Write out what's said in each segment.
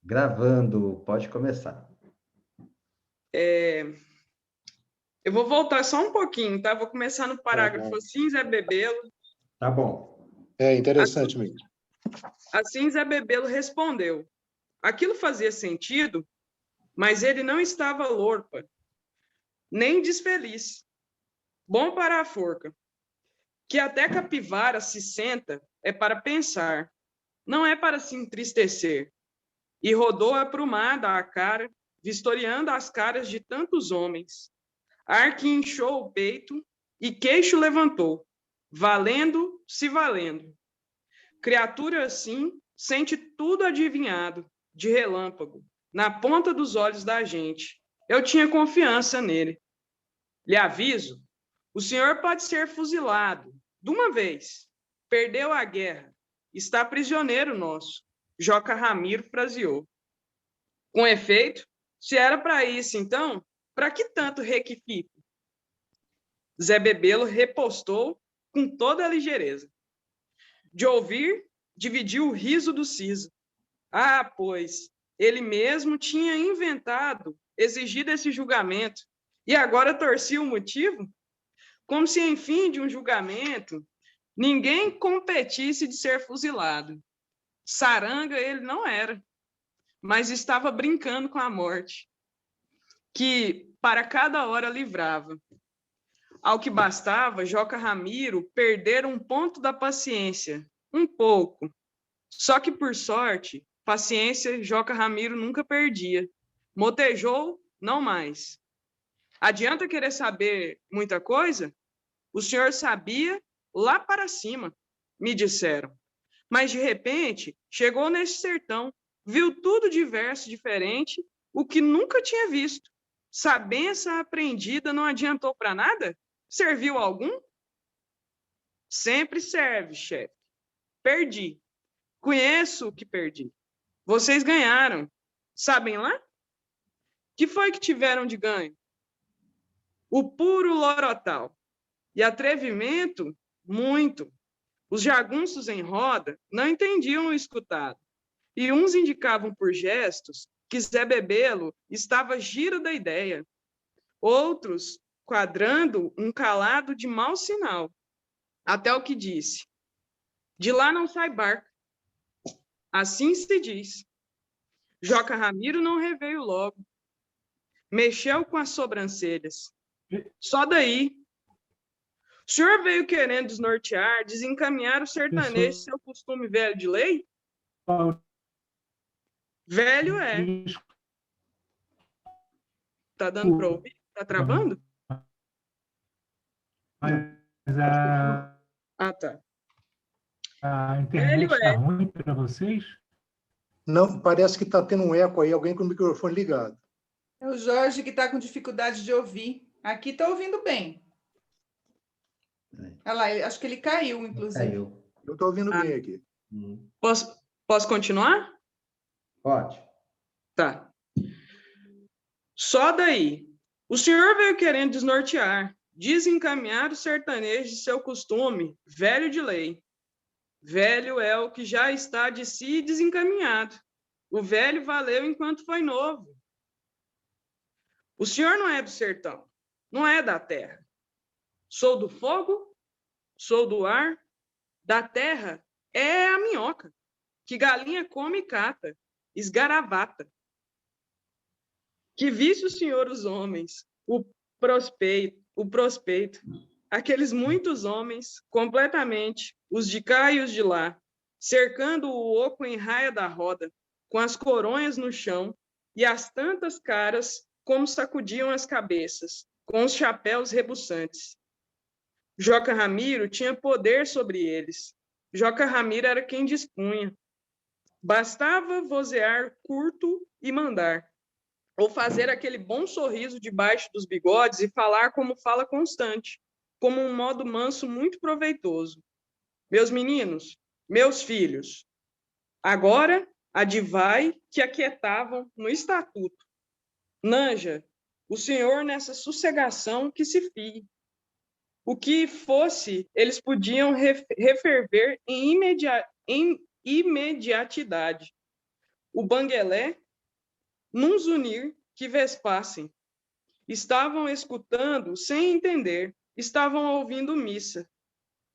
Gravando, pode começar. Eu vou voltar só um pouquinho, tá? Vou começar no parágrafo assim, Zé Bebelo. Tá bom. É interessante mesmo. Assim, Zé Bebelo respondeu. Aquilo fazia sentido, mas ele não estava lorpa, nem desfeliz. Bom para a forca. Que até capivara se senta é para pensar, não é para se entristecer. E rodou aprumada a cara, vistoriando as caras de tantos homens. Ar que inchou o peito e queixo levantou, valendo, se valendo. Criatura assim sente tudo adivinhado, de relâmpago, na ponta dos olhos da gente. Eu tinha confiança nele. Lhe aviso, o senhor pode ser fuzilado, de uma vez. Perdeu a guerra, está prisioneiro nosso. Joca Ramiro fraseou. Com efeito, se era para isso, então, para que tanto requisito? Zé Bebelo repostou com toda a ligeireza. De ouvir, dividiu o riso do siso. Ah, pois, ele mesmo tinha inventado, exigido esse julgamento, e agora torcia o motivo? Como se, em fim de um julgamento, ninguém competisse de ser fuzilado. Saranga ele não era, mas estava brincando com a morte, que para cada hora livrava. Ao que bastava, Joca Ramiro perder um ponto da paciência, um pouco. Só que, por sorte, paciência Joca Ramiro nunca perdia. Motejou, não mais. Adianta querer saber muita coisa? O senhor sabia lá para cima, me disseram. Mas, de repente, chegou nesse sertão, viu tudo diverso, diferente, o que nunca tinha visto. Sabença aprendida não adiantou para nada? Serviu algum? Sempre serve, chefe. Perdi. Conheço o que perdi. Vocês ganharam. Sabem lá? Que foi que tiveram de ganho? O puro lorotal. E atrevimento, muito. Os jagunços em roda não entendiam o escutado. E uns indicavam por gestos que Zé Bebelo estava giro da ideia. Outros quadrando um calado de mau sinal. Até o que disse. De lá não sai barca. Assim se diz. Joca Ramiro não reveio logo. Mexeu com as sobrancelhas. Só daí. O senhor veio querendo desnortear, desencaminhar o sertanejo, seu costume velho de lei? Velho é. Tá dando para ouvir? Tá travando? Ah, tá. A internet está ruim para vocês? Não, parece que está tendo um eco aí, alguém com o microfone ligado. É o Jorge que está com dificuldade de ouvir. Aqui está ouvindo bem. Olha lá, acho que ele caiu, inclusive. Caiu. Eu estou ouvindo bem aqui. Posso continuar? Pode. Tá. Só daí. O senhor veio querendo desnortear, desencaminhar o sertanejo de seu costume, velho de lei. Velho é o que já está de si desencaminhado. O velho valeu enquanto foi novo. O senhor não é do sertão, não é da terra. Sou do fogo, sou do ar, da terra é a minhoca, que galinha come e cata, esgaravata. Que visse o senhor os homens, o prospeito, aqueles muitos homens, completamente, os de cá e os de lá, cercando o oco em raia da roda, com as coronhas no chão e as tantas caras como sacudiam as cabeças, com os chapéus rebuçantes. Joca Ramiro tinha poder sobre eles. Joca Ramiro era quem dispunha. Bastava vozear curto e mandar, ou fazer aquele bom sorriso debaixo dos bigodes e falar como fala constante, como um modo manso muito proveitoso. Meus meninos, meus filhos, agora adivai que aquietavam no estatuto. Nanja, o senhor nessa sossegação que se fie. O que fosse, eles podiam referver em imediatidade. o Banguelé, num zunir que vespassem. Estavam escutando sem entender, estavam ouvindo missa.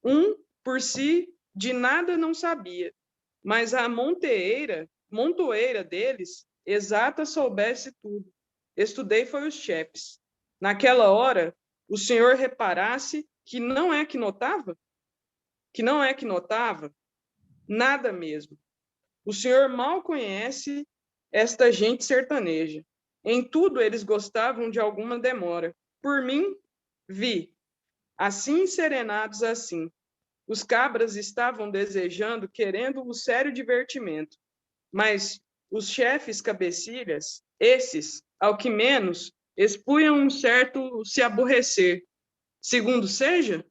Um, por si, de nada não sabia, mas a montoeira deles, exata soubesse tudo. Estudei foi os chefes. Naquela hora, o senhor reparasse que não é que notava? Que não é que notava? Nada mesmo. O senhor mal conhece esta gente sertaneja. Em tudo eles gostavam de alguma demora. Por mim, vi. Assim serenados assim. Os cabras estavam desejando, querendo o sério divertimento. Mas os chefes cabecilhas, esses, ao que menos, expunham um certo se aborrecer. Segundo seja,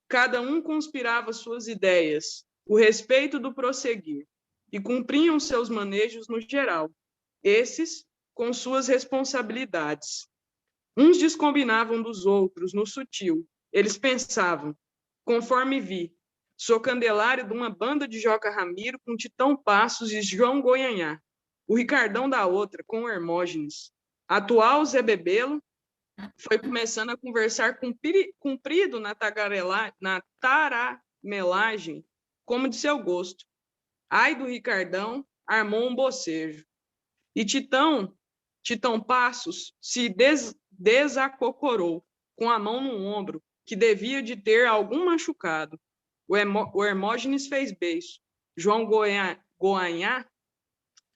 cada um conspirava suas ideias, o respeito do prosseguir, e cumpriam seus manejos no geral, esses com suas responsabilidades. Uns descombinavam dos outros no sutil, eles pensavam, conforme vi, sou candelário de uma banda de Joca Ramiro com Titão Passos e João Goianhá, o Ricardão da outra com o Hermógenes. Atual Zé Bebelo foi começando a conversar comprido na taramelagem, como de seu gosto. Ai do Ricardão, armou um bocejo. E Titão Passos se desacocorou, com a mão no ombro, que devia de ter algum machucado. O Hermógenes fez beiço. João Goianhá,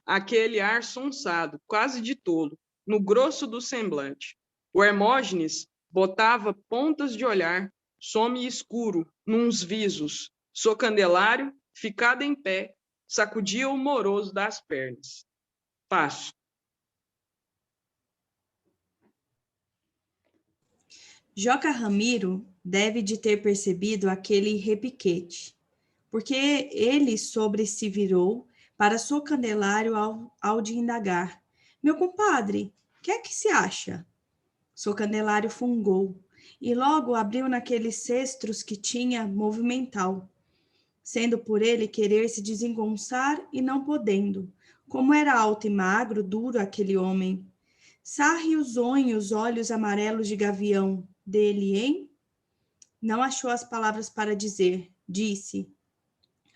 aquele ar sonsado, quase de tolo, no grosso do semblante. O Hermógenes botava pontas de olhar, some escuro, nuns visos. Sou candelário, ficado em pé, sacudia o moroso das pernas. Passo. Joca Ramiro deve de ter percebido aquele repiquete, porque ele sobre se virou para Sou Candelário ao de indagar. Meu compadre, que é que se acha? Sou Candelário fungou, e logo abriu naqueles cestros que tinha movimental, sendo por ele querer se desengonçar e não podendo, como era alto e magro, duro aquele homem. Sarre os olhos amarelos de gavião dele, hein? Não achou as palavras para dizer, disse,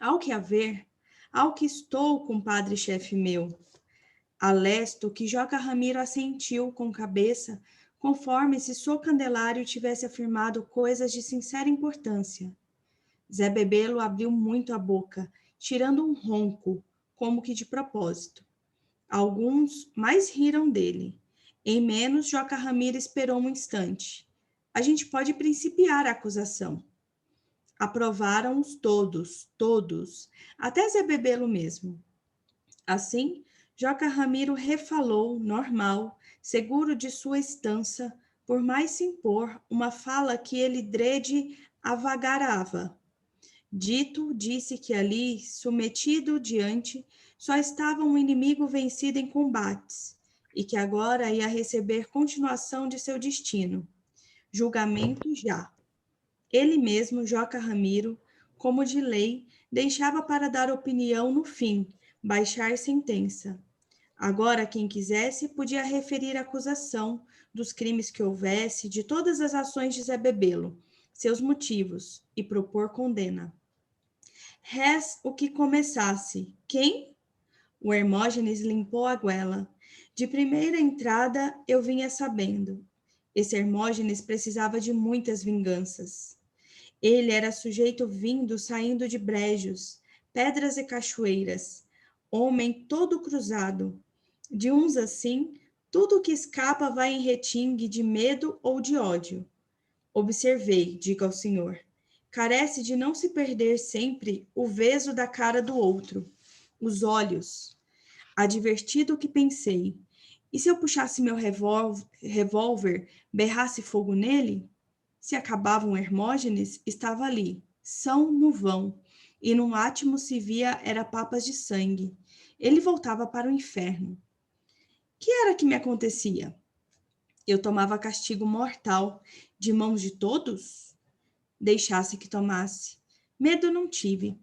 ao que haver, ao que estou, compadre chefe meu. Alesto que Joca Ramiro assentiu com cabeça, conforme se Sou Candelário tivesse afirmado coisas de sincera importância. Zé Bebelo abriu muito a boca, tirando um ronco, como que de propósito. Alguns mais riram dele. Em menos, Joca Ramiro esperou um instante. A gente pode principiar a acusação. Aprovaram-os todos, até Zé Bebelo mesmo. Assim, Joca Ramiro refalou, normal, seguro de sua estança, por mais se impor uma fala que ele drede avagarava. Disse que ali, submetido diante, só estava um inimigo vencido em combates, e que agora ia receber continuação de seu destino. Julgamento já. Ele mesmo, Joca Ramiro, como de lei, deixava para dar opinião no fim, baixar sentença. Agora, quem quisesse, podia referir a acusação dos crimes que houvesse, de todas as ações de Zé Bebelo, seus motivos, e propor condena. Res o que começasse. Quem? O Hermógenes limpou a goela. De primeira entrada, eu vinha sabendo. Esse Hermógenes precisava de muitas vinganças. Ele era sujeito vindo, saindo de brejos, pedras e cachoeiras, homem todo cruzado. De uns assim, tudo que escapa vai em retingue de medo ou de ódio. Observei, digo ao senhor, carece de não se perder sempre o veso da cara do outro, os olhos. Advertido que pensei, e se eu puxasse meu revólver, berrasse fogo nele? Se acabava um Hermógenes, estava ali, são no vão, e num átimo se via era papas de sangue. Ele voltava para o inferno. Que era que me acontecia? Eu tomava castigo mortal, de mãos de todos? Deixasse que tomasse. Medo não tive.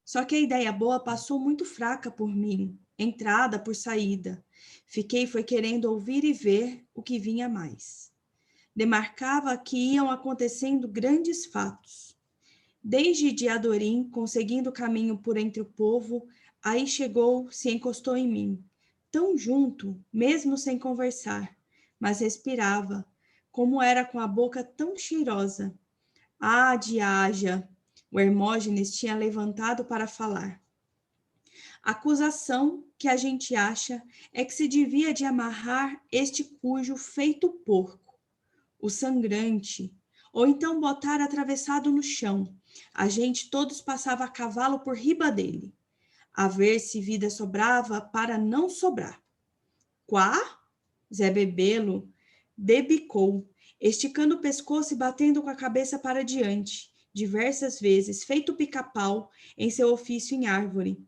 Só que a ideia boa passou muito fraca por mim. entrada por saída. Fiquei foi querendo ouvir e ver o que vinha mais. Demarcava que iam acontecendo grandes fatos. Desde Diadorim, conseguindo caminho por entre o povo, aí chegou, se encostou em mim, tão junto, mesmo sem conversar, mas respirava, como era com a boca tão cheirosa. Ah, Diaja! O Hermógenes tinha levantado para falar. A acusação que a gente acha é que se devia de amarrar este cujo feito porco, o sangrante, ou então botar atravessado no chão. A gente todos passava a cavalo por riba dele, a ver se vida sobrava para não sobrar. Quá? Zé Bebelo debicou, esticando o pescoço e batendo com a cabeça para diante, diversas vezes, feito pica-pau em seu ofício em árvore.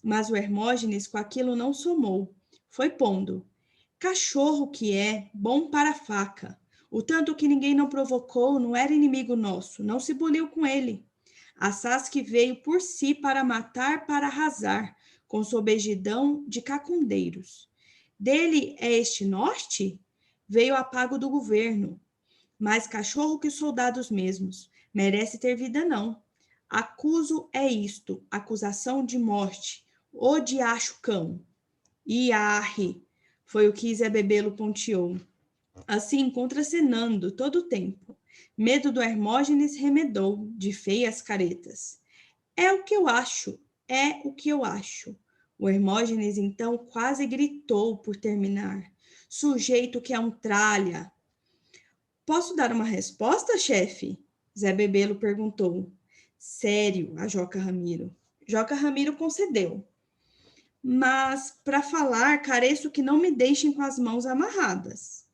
Mas o Hermógenes com aquilo não somou, foi pondo. Cachorro que é, bom para a faca. O tanto que ninguém não provocou não era inimigo nosso, não se buliu com ele. Assaz que veio por si para matar, para arrasar, com sobejidão de cacundeiros. Dele é este norte? Veio a pago do governo. Mais cachorro que os soldados mesmos. Merece ter vida, não. Acuso é isto, acusação de morte. O diacho cão. Iarre, foi o que Zé Bebelo ponteou. Assim, contracenando todo o tempo. Medo do Hermógenes remedou, de feias caretas. É o que eu acho, é o que eu acho. O Hermógenes, então, quase gritou por terminar. Sujeito que é um tralha. Posso dar uma resposta, chefe? Zé Bebelo perguntou. Sério, a Joca Ramiro. Joca Ramiro concedeu. Mas, para falar, careço que não me deixem com as mãos amarradas.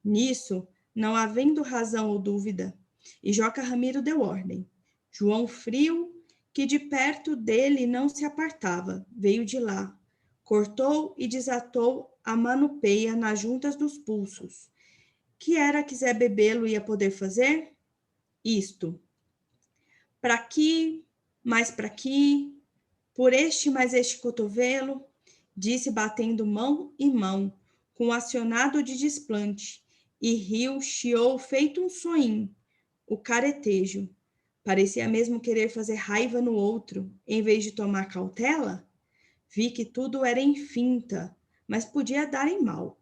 Nisso, não havendo razão ou dúvida, e Joca Ramiro deu ordem. João Frio, que de perto dele não se apartava, veio de lá, cortou e desatou a manupeia nas juntas dos pulsos. Que era que Zé Bebelo ia poder fazer? Isto. Para aqui, mais para aqui, por este mais este cotovelo, disse batendo mão em mão, com acionado de desplante, e riu, chiou, feito um soninho, o caretejo. Parecia mesmo querer fazer raiva no outro, em vez de tomar cautela. Vi que tudo era em finta, mas podia dar em mal.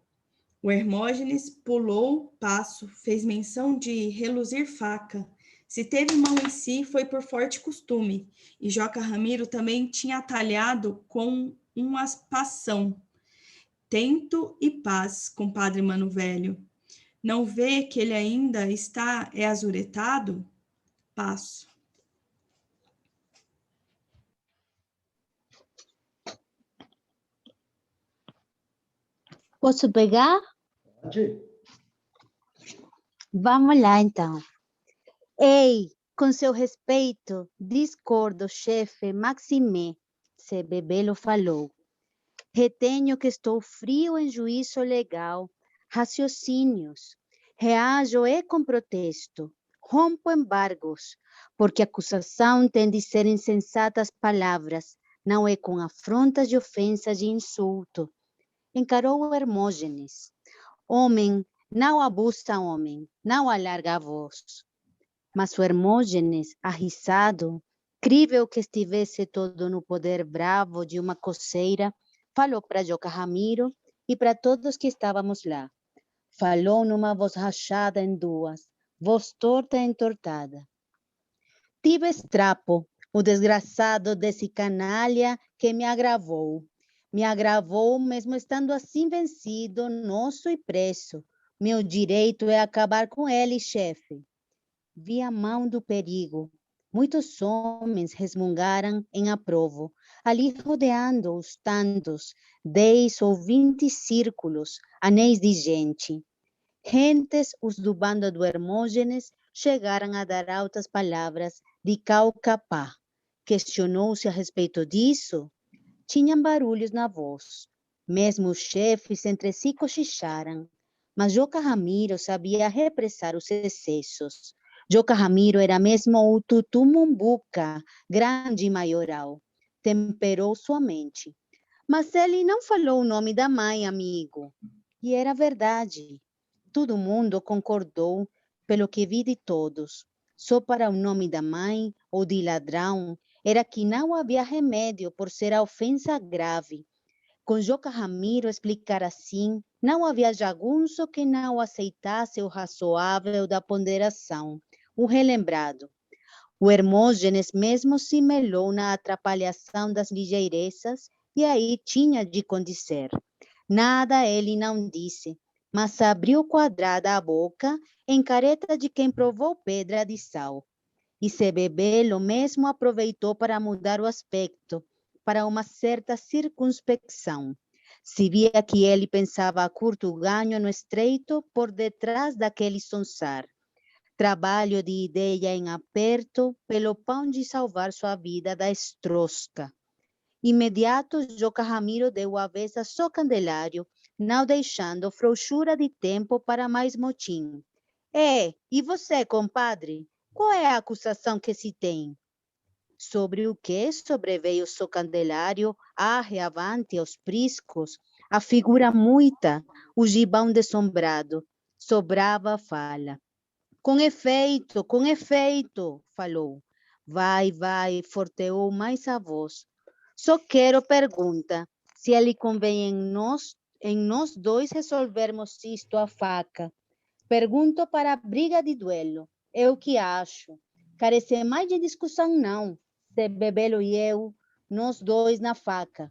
O Hermógenes pulou passo, fez menção de reluzir faca. Se teve mão em si, foi por forte costume, e Joca Ramiro também tinha atalhado com um aspação. Tento e paz, compadre Mano Velho. Não vê que ele ainda está azuretado? Passo. Posso pegar? Pode? Vamos lá, então. Ei, com seu respeito, discordo, chefe Maximé, Zé Bebelo falou. Retenho que estou frio em juízo legal, raciocínios. Reajo e com protesto. Rompo embargos, porque a acusação tem de ser em sensatas palavras, não é com afrontas de ofensas e insulto. Encarou o Hermógenes. Homem não abusa homem, não alarga a voz. Mas o Hermógenes, arrisado, crível que estivesse todo no poder bravo de uma coceira, falou para Joca Ramiro e para todos que estávamos lá. Falou numa voz rachada em duas, voz torta e entortada. Tive estrapo, o desgraçado desse canalha que me agravou. Me agravou mesmo estando assim vencido, nosso e preso. Meu direito é acabar com ele, chefe. Vi a mão do perigo. Muitos homens resmungaram em aprovo, ali rodeando os tantos, 10 ou 20 círculos, anéis de gente. Gentes, os do bando do Hermógenes, chegaram a dar altas palavras de caucapá. Questionou-se a respeito disso? Tinham barulhos na voz. Mesmo os chefes entre si cochicharam. Mas Joca Ramiro sabia repressar os excessos. Joca Ramiro era mesmo o tutu-mumbuca, grande e maioral. Temperou sua mente. Mas ele não falou o nome da mãe, amigo. E era verdade. Todo mundo concordou, pelo que vi de todos. Só para o nome da mãe ou de ladrão, era que não havia remédio por ser a ofensa grave. Com Joca Ramiro explicar assim, não havia jagunço que não aceitasse o razoável da ponderação, o relembrado. O Hermógenes mesmo se melou na atrapalhação das ligeirezas e aí tinha de condizer. Nada ele não disse, mas abriu quadrada a boca em careta de quem provou pedra de sal. E Sebebelo mesmo aproveitou para mudar o aspecto, para uma certa circunspecção. Se via que ele pensava a curto ganho no estreito por detrás daquele sonsar. Trabalho de ideia em aperto pelo pão de salvar sua vida da estrosca. Imediato, Joca Ramiro deu a vez a só Candelário, não deixando frouxura de tempo para mais motim. E você, compadre? Qual é a acusação que se tem? Sobre o que sobreveio só Candelário, arreavante aos priscos, a figura muita, o gibão dessombrado, sobrava a fala. Com efeito, falou. Vai, forteou mais a voz. Só quero pergunta, se ele convém em nós dois resolvermos isto à faca. Pergunto para a briga de duelo. Eu que acho. Carece mais de discussão, não. Sebebelo e eu, nós dois na faca.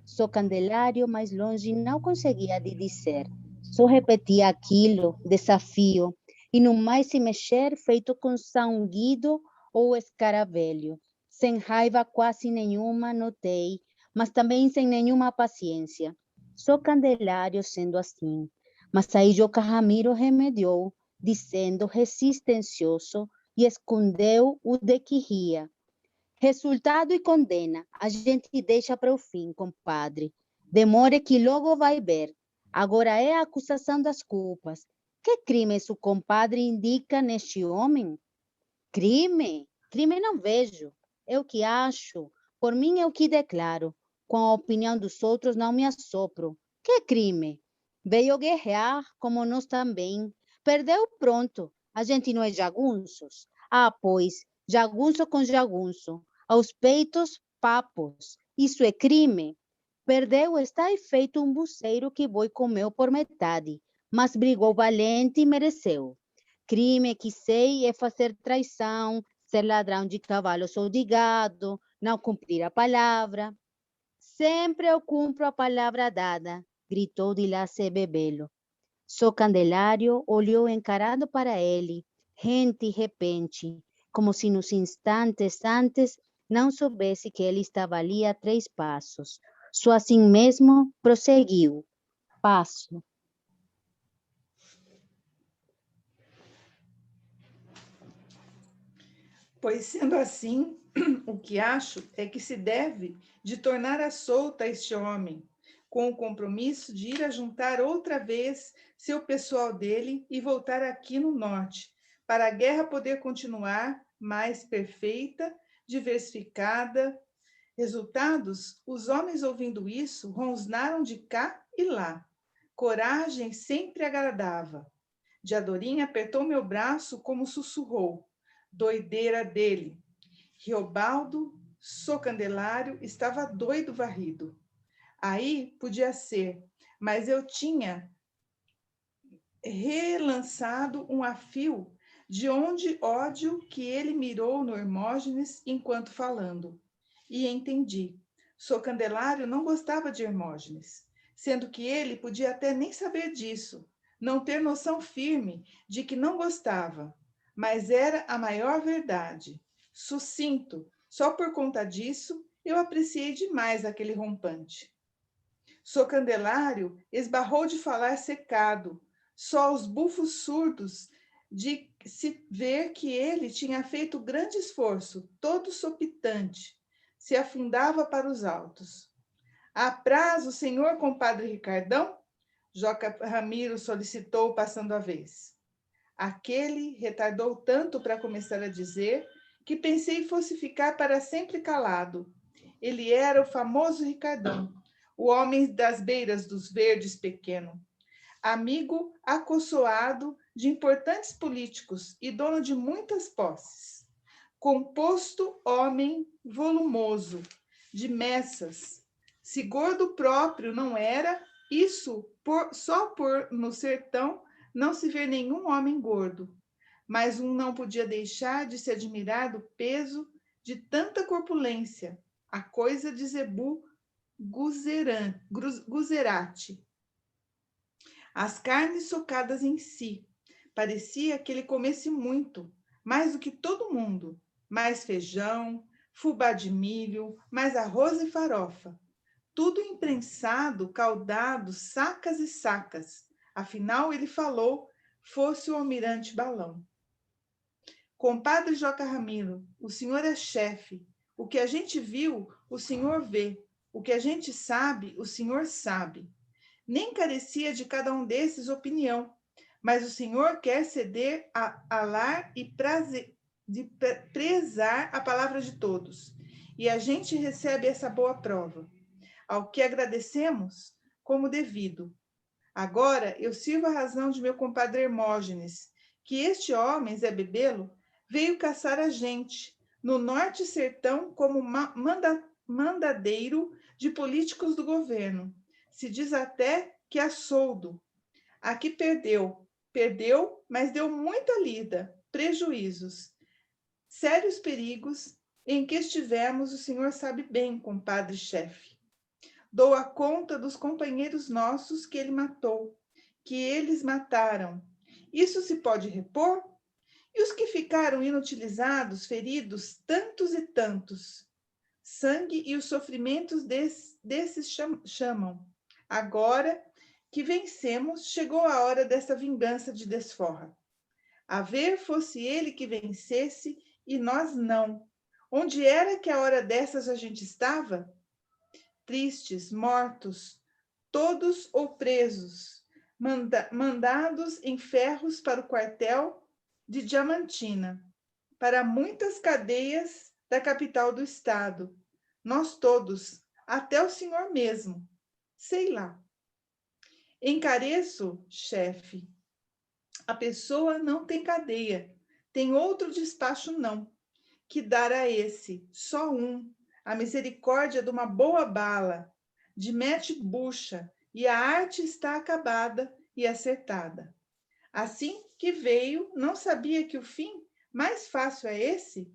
Só Candelário mais longe não conseguia de dizer. Só repetia aquilo, desafio, e no mais se mexer feito com São Guido ou Escaravelho. Sem raiva quase nenhuma, notei, mas também sem nenhuma paciência. Só Candelário sendo assim. Mas aí Joca Ramiro remediou, dizendo resistencioso, e escondeu o de que ria. Resultado e condena, a gente deixa para o fim, compadre. Demore que logo vai ver. Agora é a acusação das culpas. Que crime o compadre indica neste homem? Crime? Crime não vejo. Eu que acho. Por mim eu que declaro. Com a opinião dos outros não me assopro. Que crime? Veio guerrear, como nós também. Perdeu, pronto. A gente não é jagunços? Ah, pois, jagunço com jagunço. Aos peitos, papos. Isso é crime? Perdeu, está aí feito um buceiro que boi comeu por metade, mas brigou valente e mereceu. Crime que sei é fazer traição, ser ladrão de cavalos ou de gado, não cumprir a palavra. Sempre eu cumpro a palavra dada, gritou de lá Sebebelo. Só Candelário olhou encarado para ele, rente e repente, como se nos instantes antes não soubesse que ele estava ali a 3 passos. Só assim mesmo prosseguiu. Passo. Pois sendo assim, o que acho é que se deve de tornar a solta este homem, com o compromisso de ir a juntar outra vez seu pessoal dele e voltar aqui no norte, para a guerra poder continuar mais perfeita, diversificada. Resultados, os homens ouvindo isso, rosnaram de cá e lá. Coragem sempre agradava. Diadorim apertou meu braço como sussurrou. Doideira dele. Riobaldo, Só Candelário, estava doido varrido. Aí podia ser, mas eu tinha relançado um afio de onde ódio que ele mirou no Hermógenes enquanto falando. E entendi. Só Candelário não gostava de Hermógenes, sendo que ele podia até nem saber disso, não ter noção firme de que não gostava, mas era a maior verdade. Sucinto, só por conta disso, eu apreciei demais aquele rompante. Só Candelário esbarrou de falar secado, só os bufos surdos de se ver que ele tinha feito grande esforço, todo sopitante, se afundava para os altos. Apraz o senhor compadre Ricardão? Joca Ramiro solicitou, passando a vez. Aquele retardou tanto para começar a dizer que pensei fosse ficar para sempre calado. Ele era o famoso Ricardão, o homem das beiras dos verdes pequeno, amigo acossoado de importantes políticos e dono de muitas posses, composto homem volumoso, de messas. Se gordo próprio não era, isso só por no sertão não se vê nenhum homem gordo, mas um não podia deixar de se admirar do peso de tanta corpulência, a coisa de Zebu Guzerati. As carnes socadas em si, parecia que ele comesse muito, mais do que todo mundo, mais feijão, fubá de milho, mais arroz e farofa, tudo imprensado, caldado, sacas e sacas. Afinal, ele falou, fosse o almirante Balão. Compadre Joca Ramiro, o senhor é chefe. O que a gente viu, o senhor vê. O que a gente sabe, o senhor sabe. Nem carecia de cada um desses opinião, mas o senhor quer ceder a lar e prezar a palavra de todos. E a gente recebe essa boa prova, ao que agradecemos como devido. Agora eu sirvo a razão de meu compadre Hermógenes, que este homem, Zé Bebelo, veio caçar a gente, no norte sertão, como mandadeiro de políticos do governo. Se diz até que a soldo. Aqui perdeu, mas deu muita lida, prejuízos, sérios perigos em que estivemos, o senhor sabe bem, compadre chefe. Dou a conta dos companheiros nossos que ele matou, que eles mataram. Isso se pode repor? E os que ficaram inutilizados, feridos, tantos e tantos? Sangue e os sofrimentos desses chamam. Agora que vencemos, chegou a hora dessa vingança de desforra. A ver fosse ele que vencesse e nós não. Onde era que a hora dessas a gente estava? Tristes, mortos, todos ou presos, mandados em ferros para o quartel de Diamantina, para muitas cadeias da capital do estado. Nós todos, até o senhor mesmo. Sei lá. Encareço, chefe. A pessoa não tem cadeia. Tem outro despacho não. Que dar a esse, só um, a misericórdia de uma boa bala, de mete bucha, e a arte está acabada e acertada. Assim que veio, não sabia que o fim mais fácil é esse?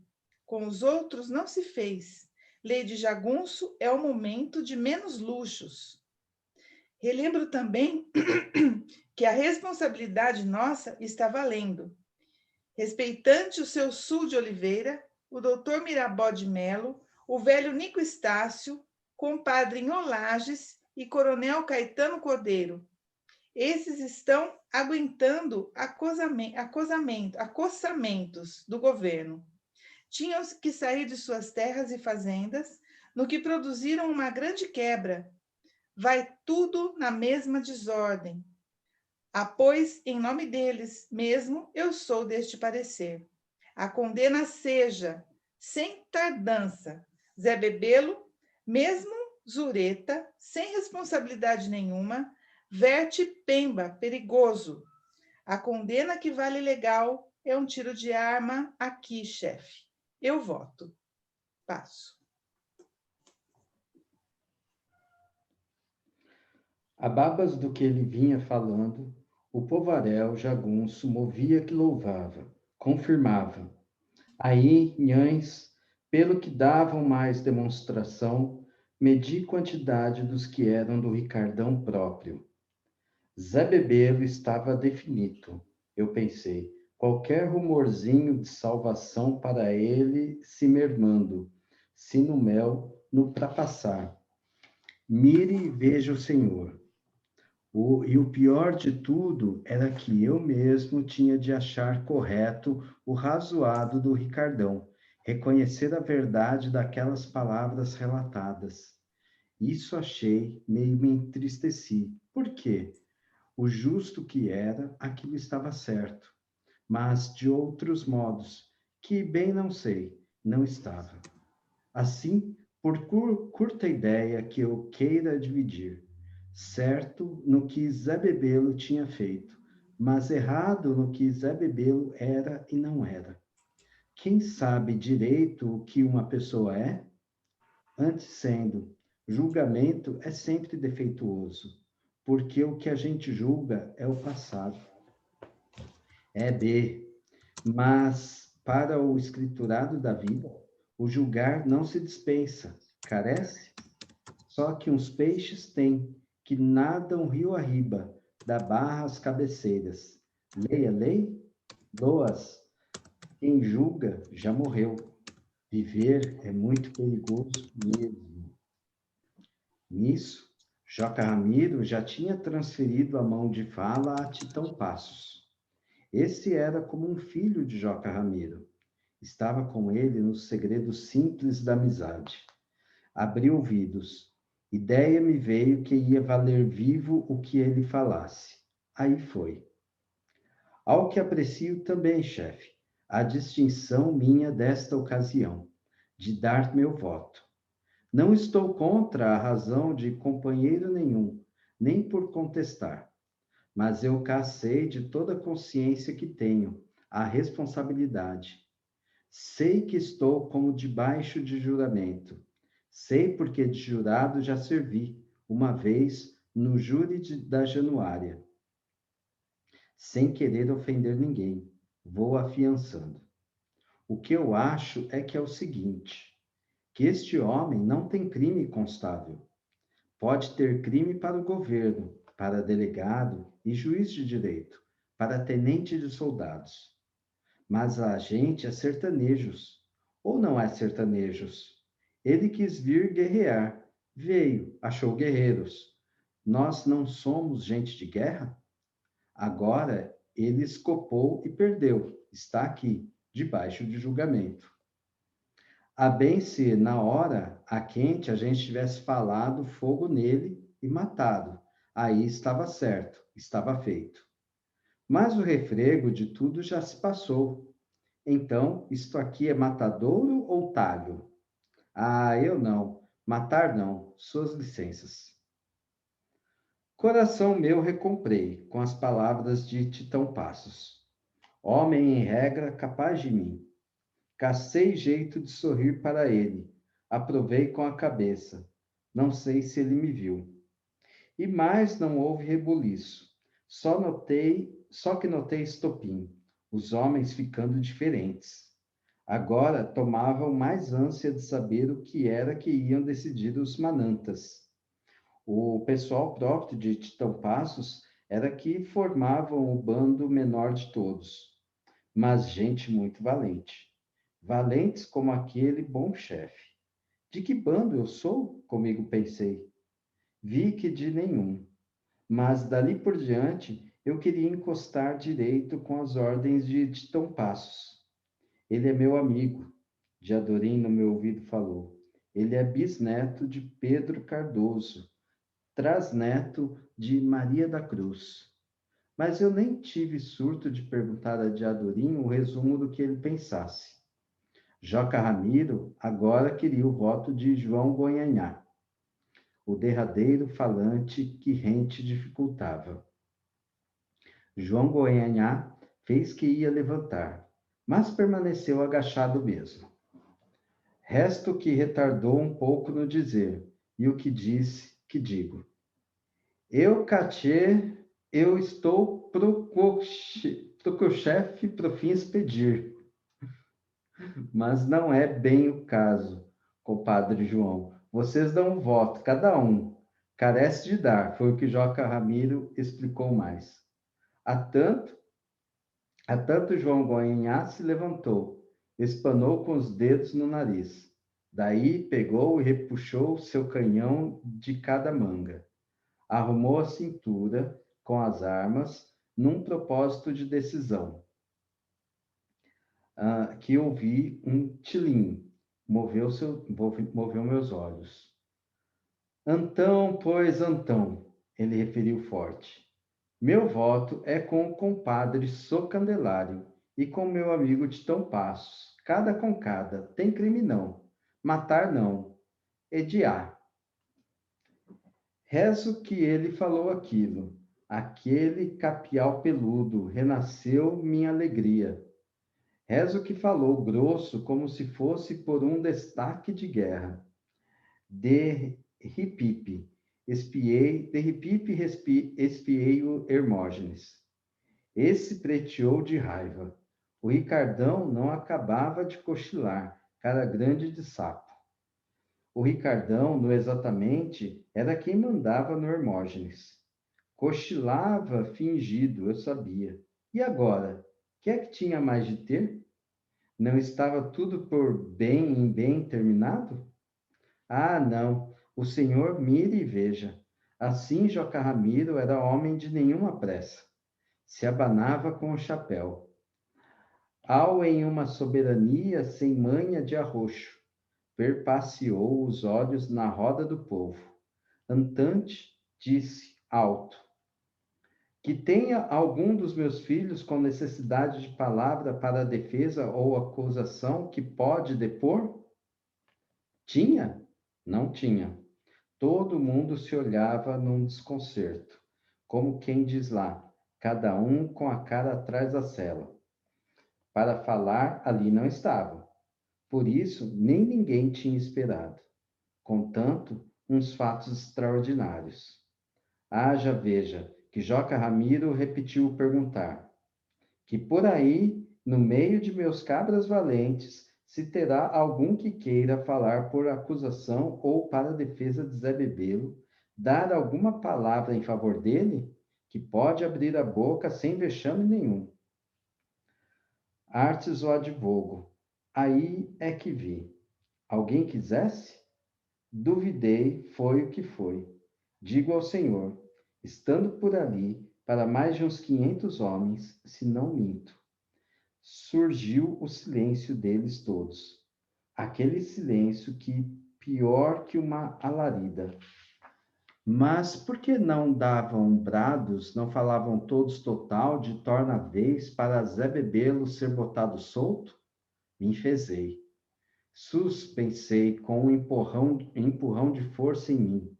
Com os outros não se fez. Lei de jagunço é o momento de menos luxos. Relembro também que a responsabilidade nossa está valendo. Respeitante o seu Sul de Oliveira, o doutor Mirabó de Melo, o velho Nico Estácio, compadre Inholages e coronel Caetano Cordeiro. Esses estão aguentando acossamentos do governo. Tinham que sair de suas terras e fazendas, no que produziram uma grande quebra. Vai tudo na mesma desordem. Pois, em nome deles mesmo, eu sou deste parecer. A condena seja, sem tardança, Zé Bebelo, mesmo zureta, sem responsabilidade nenhuma, verte pemba, perigoso. A condena que vale legal é um tiro de arma aqui, chefe. Eu voto. Passo. A babas do que ele vinha falando, o povaréu jagunço movia que louvava, confirmava. Aí, nhães, pelo que davam mais demonstração, medi quantidade dos que eram do Ricardão próprio. Zé Bebelo estava definido, eu pensei, qualquer rumorzinho de salvação para ele se mermando, se no mel, no pra passar. Mire e veja o senhor. E o pior de tudo era que eu mesmo tinha de achar correto o razoado do Ricardão, reconhecer a verdade daquelas palavras relatadas. Isso achei, meio me entristeci. Por quê? O justo que era, aquilo estava certo, mas de outros modos, que bem não sei, não estava. Assim, por curta ideia que eu queira dividir, certo no que Zé Bebelo tinha feito, mas errado no que Zé Bebelo era e não era. Quem sabe direito o que uma pessoa é? Antes sendo, julgamento é sempre defeituoso, porque o que a gente julga é o passado. É B, mas para o escriturado da vida, o julgar não se dispensa, carece. Só que uns peixes têm, que nadam rio arriba, da barra às cabeceiras. Leia, lei, loas. Quem julga já morreu. Viver é muito perigoso mesmo. Nisso, Joca Ramiro já tinha transferido a mão de fala a Titão Passos. Esse era como um filho de Joca Ramiro. Estava com ele nos segredos simples da amizade. Abri ouvidos. Ideia me veio que ia valer vivo o que ele falasse. Aí foi. Ao que aprecio também, chefe, a distinção minha desta ocasião, de dar meu voto. Não estou contra a razão de companheiro nenhum, nem por contestar, mas eu cacei de toda a consciência que tenho, a responsabilidade. Sei que estou como debaixo de juramento. Sei porque de jurado já servi, uma vez, no júri da Januária. Sem querer ofender ninguém, vou afiançando. O que eu acho é que é o seguinte, que este homem não tem crime constável. Pode ter crime para o governo, para delegado e juiz de direito, para tenente de soldados. Mas a gente é sertanejos, ou não é sertanejos. Ele quis vir guerrear, veio, achou guerreiros. Nós não somos gente de guerra? Agora ele escopou e perdeu, está aqui, debaixo de julgamento. A bem se, na hora, a quente, a gente tivesse falado fogo nele e matado. Aí estava certo, estava feito. Mas o refrego de tudo já se passou. Então, isto aqui é matadouro ou talho? Ah, eu não. Matar não. Suas licenças. Coração meu recomprei, com as palavras de Titão Passos. Homem em regra, capaz de mim. Cacei jeito de sorrir para ele. Aprovei com a cabeça. Não sei se ele me viu. E mais não houve rebuliço. Só que notei estopim. Os homens ficando diferentes. Agora tomavam mais ânsia de saber o que era que iam decidir os manantas. O pessoal próprio de Titão Passos era que formavam o bando menor de todos, mas gente muito valente. Valentes como aquele bom chefe. De que bando eu sou? Comigo pensei. Vi que de nenhum. Mas dali por diante eu queria encostar direito com as ordens de Titão Passos. Ele é meu amigo, Diadorim no meu ouvido falou. Ele é bisneto de Pedro Cardoso, trasneto de Maria da Cruz. Mas eu nem tive surto de perguntar a Diadorim o resumo do que ele pensasse. Joca Ramiro agora queria o voto de João Goianhá, o derradeiro falante que rente dificultava. João Goianhá fez que ia levantar, mas permaneceu agachado mesmo. Resto que retardou um pouco no dizer, e o que disse, que digo. Eu, Catê, eu estou pro chefe pro fim expedir. Mas não é bem o caso, compadre João. Vocês dão um voto, cada um. Carece de dar, foi o que Joca Ramiro explicou mais. Há tanto João Goianhá se levantou, espanou com os dedos no nariz. Daí pegou e repuxou seu canhão de cada manga. Arrumou a cintura com as armas num propósito de decisão. Que ouvi um tilim, moveu meus olhos. Antão, pois, Antão, ele referiu forte. Meu voto é com o compadre Socandelário e com meu amigo Titão Passos. Cada com cada. Tem crime não. Matar não. Ediá. Rezo que ele falou aquilo. Aquele capial peludo renasceu minha alegria. Rezo que falou grosso como se fosse por um destaque de guerra. De Ripipe, espiei o Hermógenes. Esse preteou de raiva. O Ricardão não acabava de cochilar, cara grande de sapo. O Ricardão, no exatamente, era quem mandava no Hermógenes. Cochilava fingido, eu sabia. E agora? Que é que tinha mais de ter? Não estava tudo por bem em bem terminado? Ah, não. O senhor mire e veja. Assim, Joca Ramiro era homem de nenhuma pressa. Se abanava com o chapéu. Ao em uma soberania sem manha de arroxo, perpasseou os olhos na roda do povo. Antante, disse alto, que tenha algum dos meus filhos com necessidade de palavra para a defesa ou acusação que pode depor? Tinha? Não tinha. Todo mundo se olhava num desconcerto, como quem diz lá, cada um com a cara atrás da cela. Para falar, ali não estava. Por isso, nem ninguém tinha esperado. Contanto, uns fatos extraordinários. Haja, veja, que Joca Ramiro repetiu perguntar, que por aí, no meio de meus cabras valentes, se terá algum que queira falar por acusação ou para a defesa de Zé Bebelo, dar alguma palavra em favor dele, que pode abrir a boca sem vexame nenhum. Artes o advogo. Aí é que vi. Alguém quisesse? Duvidei, foi o que foi. Digo ao senhor, estando por ali, para mais de uns 500 homens, se não minto. Surgiu o silêncio deles todos. Aquele silêncio que pior que uma alarida. Mas por que não davam brados, não falavam todos total de torna vez para Zé Bebelo ser botado solto? Me enfezei. Suspensei com um empurrão de força em mim.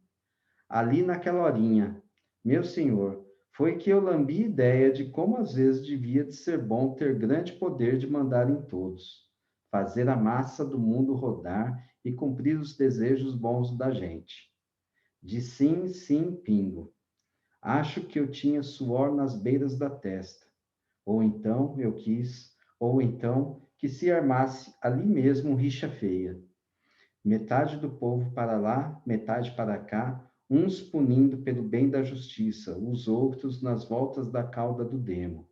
Ali naquela horinha, meu senhor, foi que eu lambi ideia de como às vezes devia de ser bom ter grande poder de mandar em todos, fazer a massa do mundo rodar e cumprir os desejos bons da gente. De sim, sim, pingo. Acho que eu tinha suor nas beiras da testa. Ou então eu quis, ou então que se armasse ali mesmo rixa feia. Metade do povo para lá, metade para cá, uns punindo pelo bem da justiça, os outros nas voltas da cauda do demo.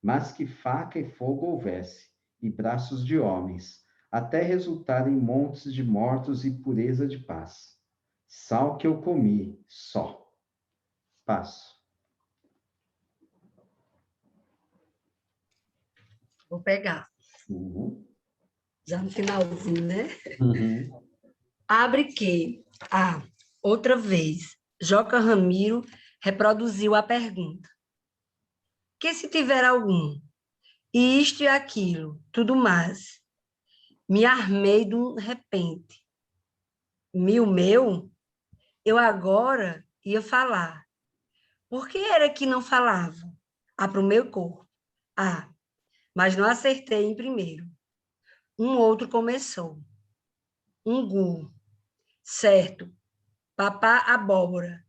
Mas que faca e fogo houvesse, e braços de homens, até resultarem montes de mortos e pureza de paz. Sal que eu comi, só. Passo. Vou pegar. Uhum. Já no finalzinho, né? Uhum. Abre que, outra vez, Joca Ramiro reproduziu a pergunta. Que se tiver algum, e isto e aquilo, tudo mais, me armei de um repente. Meu, eu agora ia falar. Por que era que não falava? Para o meu corpo. Mas não acertei em primeiro. Um outro começou. Gu. Certo. Papá abóbora.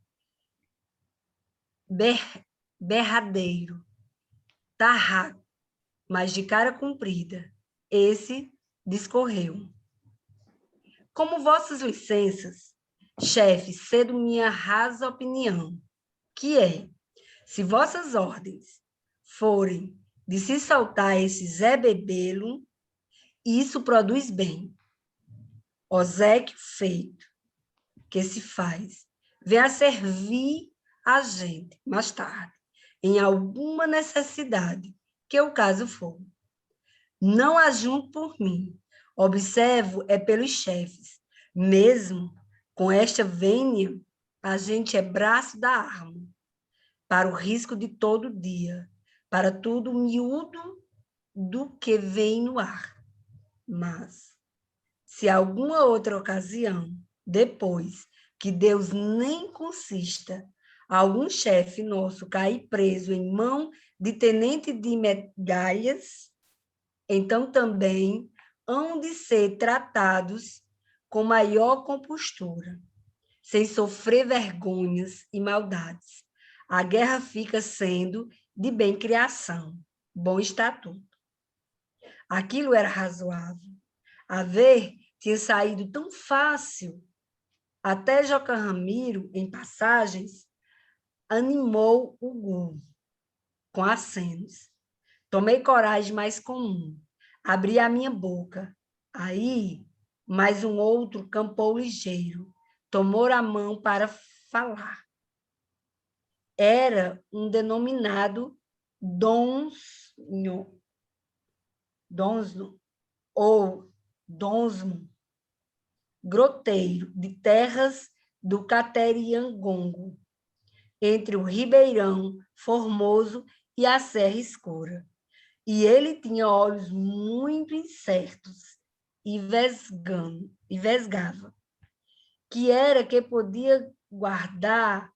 Berradeiro. Tarraco. Mas de cara comprida. Esse discorreu. Como vossas licenças, chefe, cedo minha rasa opinião, que é, se vossas ordens forem de se soltar esse Zé Bebelo, isso produz bem. Oséquio feito, que se faz, vem a servir a gente mais tarde, em alguma necessidade, que o caso for. Não ajunto por mim, observo é pelos chefes, mesmo com esta vênia, a gente é braço da arma, para o risco de todo dia, para tudo miúdo do que vem no ar. Mas, se alguma outra ocasião depois que Deus nem consista algum chefe nosso cair preso em mão de tenente de megalhas, então também hão de ser tratados com maior compostura, sem sofrer vergonhas e maldades. A guerra fica sendo de bem-criação, bom estatuto. Aquilo era razoável. A ver tinha saído tão fácil. Até Joca Ramiro, em passagens, animou o Gu com acenos. Tomei coragem mais comum. Abri a minha boca. Aí, mais um outro campou ligeiro. Tomou a mão para falar. Era um denominado Donsno, ou Donsmo, groteiro, de terras do Cateriangongo, entre o Ribeirão Formoso e a Serra Escura. E ele tinha olhos muito incertos e vesgava, que era que podia guardar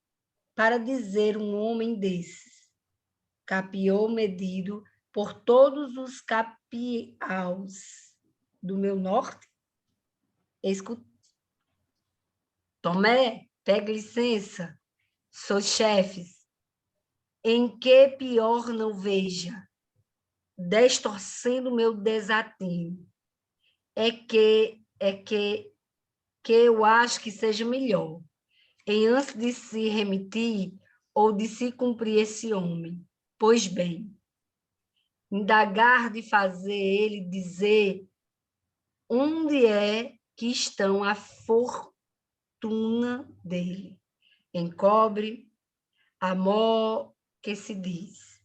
para dizer um homem desses, capiou medido por todos os capiaus do meu norte? Escuta. Tomé, pega licença, sou chefes, em que pior não veja, destorcendo meu desatino, é que eu acho que seja melhor, em antes de se remitir ou de se cumprir esse homem. Pois bem, indagar de fazer ele dizer onde é que estão a fortuna dele. Em cobre, amor que se diz,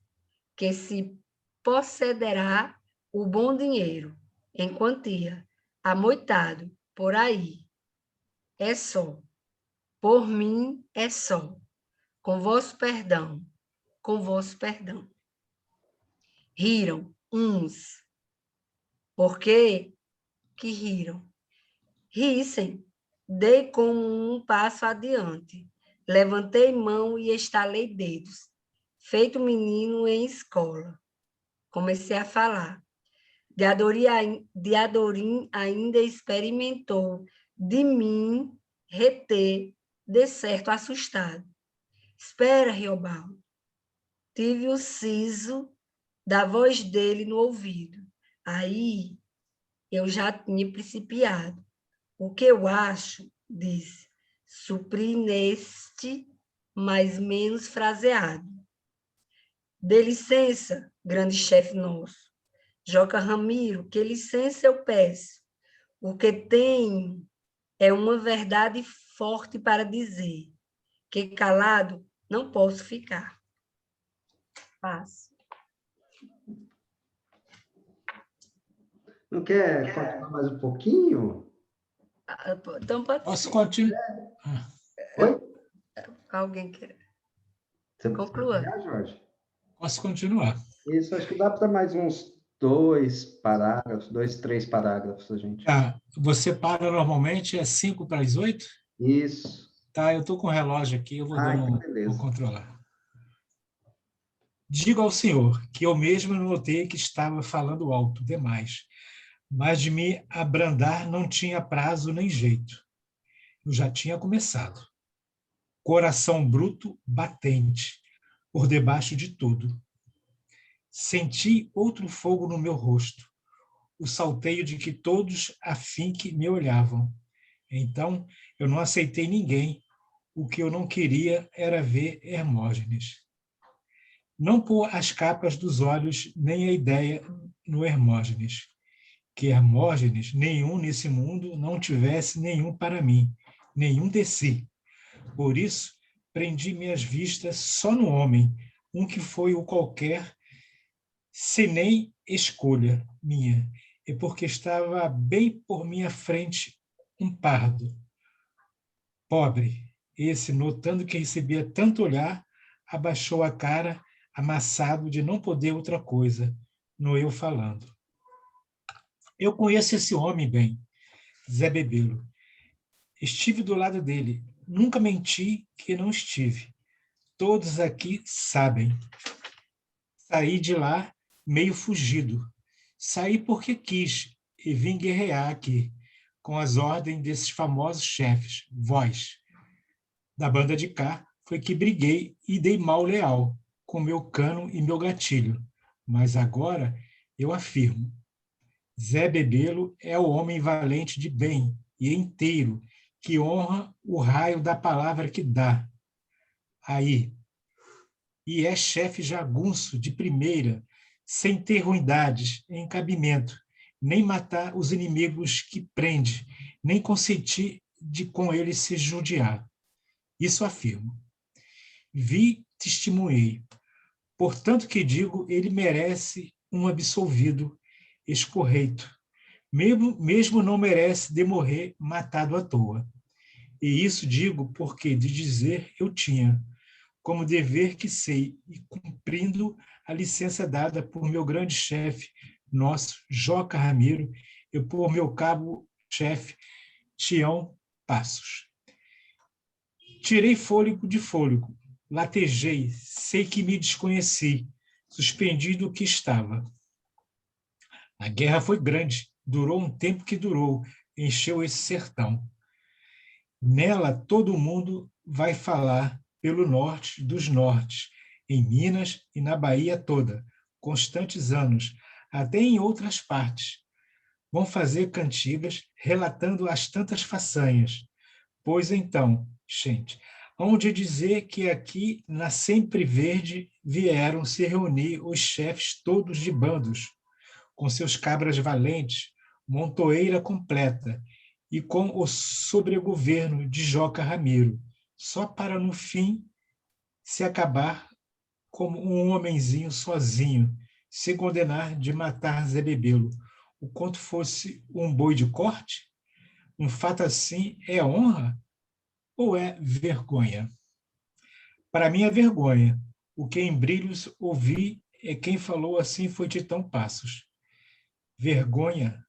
que se possederá o bom dinheiro, em quantia, amoitado, por aí. É só. Por mim é só, com vosso perdão, com vosso perdão. Riram uns. Por quê que riram? Rissem, dei como um passo adiante, levantei mão e estalei dedos, feito menino em escola. Comecei a falar. Diadorim ainda experimentou de mim reter, de certo assustado. Espera, Riobaldo. Tive o siso da voz dele no ouvido. Aí eu já tinha principiado. O que eu acho, disse, supri neste, mas menos fraseado. Dê licença, grande chefe nosso. Joca Ramiro, que licença eu peço. O que tenho é uma verdade forte para dizer, que calado não posso ficar. Passo. Não quer continuar mais um pouquinho? Então pode Posso ser. continuar? Oi? Alguém quer? Você Conclua. quer, Jorge? Posso continuar. Isso, acho que dá para mais uns 2 parágrafos, 2, 3 parágrafos, a gente. Tá. Você para normalmente às 5 para as 8? Isso. Tá, eu estou com o relógio aqui, eu vou, Então beleza. vou controlar. Digo ao senhor que eu mesmo notei que estava falando alto demais, mas de me abrandar não tinha prazo nem jeito. Eu já tinha começado. Coração bruto, batente, por debaixo de tudo. Senti outro fogo no meu rosto, o salteio de que todos afim que me olhavam. Então, eu não aceitei ninguém. O que eu não queria era ver Hermógenes. Não pôr as capas dos olhos nem a ideia no Hermógenes. Que Hermógenes, nenhum nesse mundo, não tivesse nenhum para mim, nenhum de si. Por isso, prendi minhas vistas só no homem, um que foi o qualquer, se nem escolha minha, e porque estava bem por minha frente um pardo. Pobre, esse, notando que recebia tanto olhar, abaixou a cara, amassado de não poder outra coisa, no eu falando. Eu conheço esse homem bem, Zé Bebelo. Estive do lado dele. Nunca menti que não estive. Todos aqui sabem. Saí de lá meio fugido. Saí porque quis e vim guerrear aqui, com as ordens desses famosos chefes, voz. Da banda de cá, foi que briguei e dei mal leal, com meu cano e meu gatilho. Mas agora eu afirmo, Zé Bebelo é o homem valente de bem e inteiro, que honra o raio da palavra que dá. Aí, e é chefe jagunço de primeira, sem ter ruindades em cabimento, nem matar os inimigos que prende, nem consentir de com ele se judiar. Isso afirmo. Vi, testemunhei. Portanto que digo, ele merece um absolvido escorreito. Mesmo não merece de morrer matado à toa. E isso digo porque de dizer eu tinha, como dever que sei, e cumprindo a licença dada por meu grande chefe, nosso Joca Ramiro, e por meu cabo-chefe, Tião Passos. Tirei fôlego de fôlego, latejei, sei que me desconheci, suspendi do que estava. A guerra foi grande, durou um tempo que durou, encheu esse sertão. Nela todo mundo vai falar pelo norte dos nortes, em Minas e na Bahia toda, constantes anos, até em outras partes. Vão fazer cantigas relatando as tantas façanhas. Pois então, gente, onde dizer que aqui na Sempre Verde vieram se reunir os chefes todos de bandos, com seus cabras valentes, montoeira completa, e com o sobregoverno de Joca Ramiro, só para, no fim, se acabar como um homenzinho sozinho, se condenar de matar Zé Bebelo, o quanto fosse um boi de corte? Um fato assim é honra ou é vergonha? Para mim é vergonha. O que em brilhos ouvi é quem falou assim foi Titão Passos. Vergonha,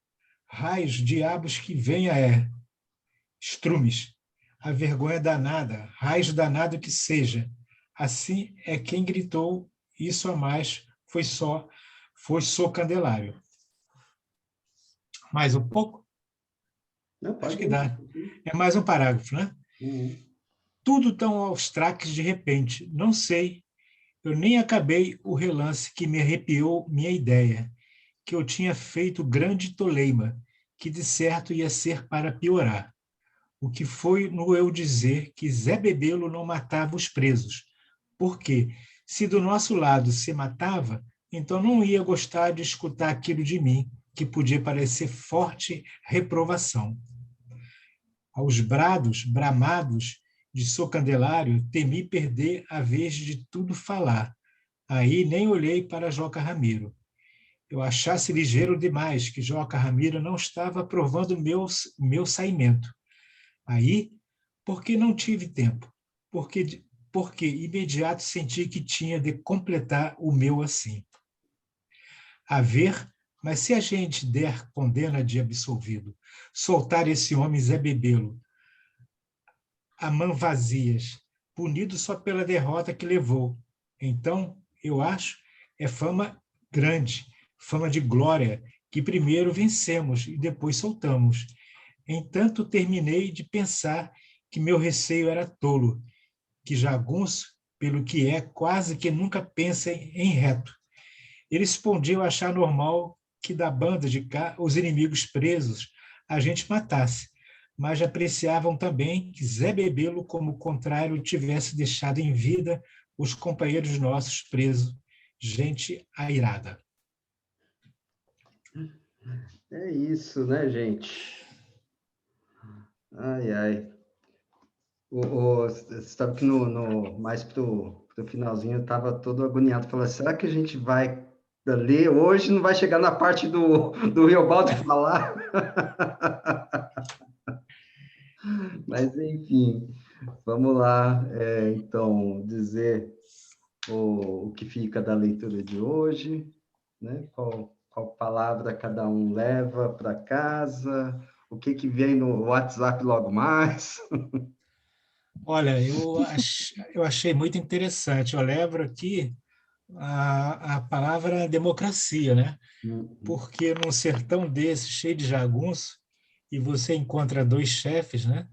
raios, diabos que venha é. Estrumes, a vergonha danada, raios danado que seja. Assim é quem gritou, isso a mais foi só Candelário. Mais um pouco? Não, Acho pode que ir. dá. É mais um parágrafo, né? Uhum. Tudo tão aos traques de repente, não sei. Eu nem acabei o relance que me arrepiou minha ideia, que eu tinha feito grande toleima, que de certo ia ser para piorar. O que foi no eu dizer que Zé Bebelo não matava os presos, porque, se do nosso lado se matava, então não ia gostar de escutar aquilo de mim, que podia parecer forte reprovação. Aos brados, bramados de Sou Candelário, temi perder a vez de tudo falar. Aí nem olhei para Joca Ramiro. Eu achasse ligeiro demais que Joca Ramiro não estava aprovando meu saimento. Aí, porque não tive tempo, porque imediato senti que tinha de completar o meu assim. A ver, mas se a gente der condena de absolvido, soltar esse homem Zé Bebelo, a mão vazias, punido só pela derrota que levou, então, eu acho, é fama grande, fama de glória, que primeiro vencemos e depois soltamos. Entanto, terminei de pensar que meu receio era tolo, que jagunço, pelo que é, quase que nunca pensa em reto. Eles podiam achar normal que da banda de cá, os inimigos presos, a gente matasse, mas apreciavam também que Zé Bebelo, como contrário, tivesse deixado em vida os companheiros nossos presos, gente airada. É isso, né, gente? Ai, ai. Você sabe que mais pro finalzinho eu estava todo agoniado. Falei, será que a gente vai ler hoje? Não vai chegar na parte do Riobaldo falar? Mas, enfim, vamos lá, então, dizer o que fica da leitura de hoje, né? Qual palavra cada um leva para casa, o que que vem no WhatsApp logo mais. Olha, eu achei muito interessante. Eu lembro aqui a palavra democracia, né? Porque num sertão desse, cheio de jagunço, e você encontra dois chefes, né?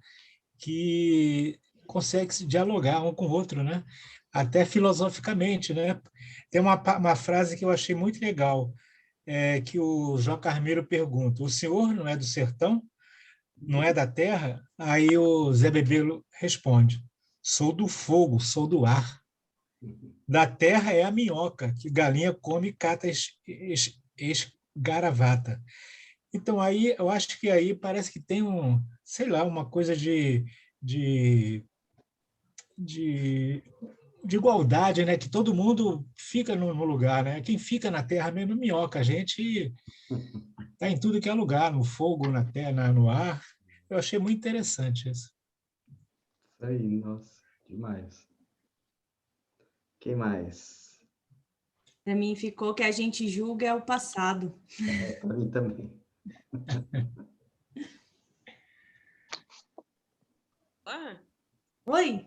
Que conseguem se dialogar um com o outro, né? Até filosoficamente, né? Tem uma frase que eu achei muito legal, que o João Carneiro pergunta: o senhor não é do sertão? Não é da terra? Aí o Zé Bebelo responde: sou do fogo, sou do ar. Da terra é a minhoca, que galinha come e cata esgaravata. Então, aí, eu acho que aí parece que tem sei lá, uma coisa de, de, de igualdade, né? Que todo mundo fica no lugar, né? Quem fica na terra mesmo é minhoca. A gente está em tudo que é lugar, no fogo, na terra, no ar. Eu achei muito interessante isso. Isso aí, nossa, demais. Quem mais? Para mim ficou que a gente julga é o passado. Para mim também. Ah, Oi?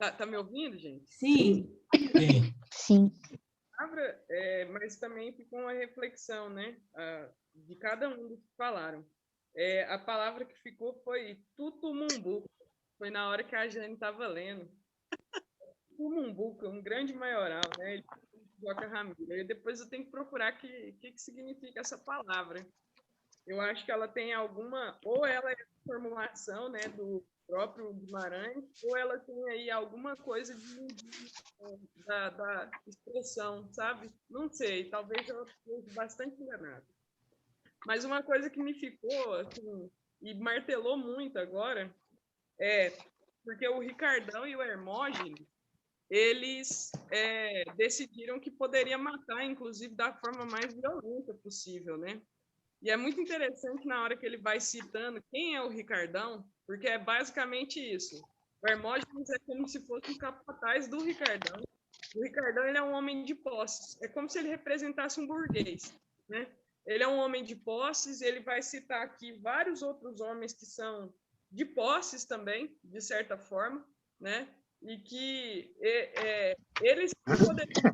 tá me ouvindo, gente? Sim. Sim. Sim. Mas também ficou uma reflexão, né? De cada um dos que falaram. A palavra que ficou foi tutumumbu. Foi na hora que a Jane estava lendo. Tutumumbu, um grande maioral, né? Ele Joca Ramiro. E depois eu tenho que procurar o que significa essa palavra. Eu acho que ela tem alguma, ou ela é formulação, né, do próprio Guimarães, ou ela tem aí alguma coisa da expressão, sabe? Não sei, talvez eu esteja bastante enganada. Mas uma coisa que me ficou, assim, e martelou muito agora, porque o Ricardão e o Hermógenes, eles decidiram que poderia matar, inclusive, da forma mais violenta possível, né? E é muito interessante na hora que ele vai citando quem é o Ricardão, porque é basicamente isso. O Hermógenes é como se fosse um capataz do Ricardão. O Ricardão, ele é um homem de posses. É como se ele representasse um burguês, né? Ele é um homem de posses, ele vai citar aqui vários outros homens que são de posses também, de certa forma, né? E que eles poderiam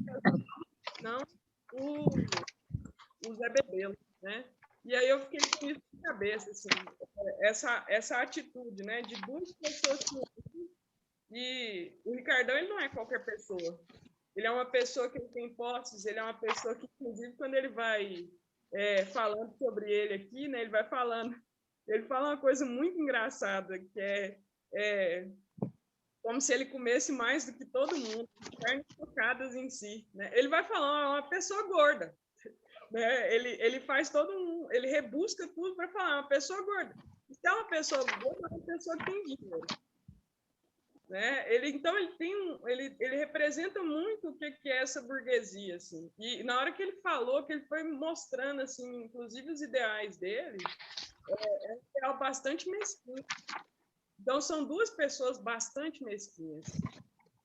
não o Zé Bebelo, né? E aí eu fiquei com isso na cabeça, assim, essa atitude, né, de duas pessoas e o Ricardão, ele não é qualquer pessoa. Ele é uma pessoa que tem posses, ele é uma pessoa que, inclusive, quando ele vai falando sobre ele aqui, né, ele fala uma coisa muito engraçada, que é como se ele comesse mais do que todo mundo, carnes focadas em si, né? Ele vai falar, é uma pessoa gorda, né? Ele faz ele rebusca tudo para falar, é uma pessoa gorda. Se é uma pessoa gorda, é uma pessoa que tem dinheiro. Né? Ele representa muito o que é essa burguesia, assim. E na hora que ele falou, que ele foi mostrando, assim, inclusive os ideais dele, é um ideal bastante mesquinho. Então, são duas pessoas bastante mesquinhas.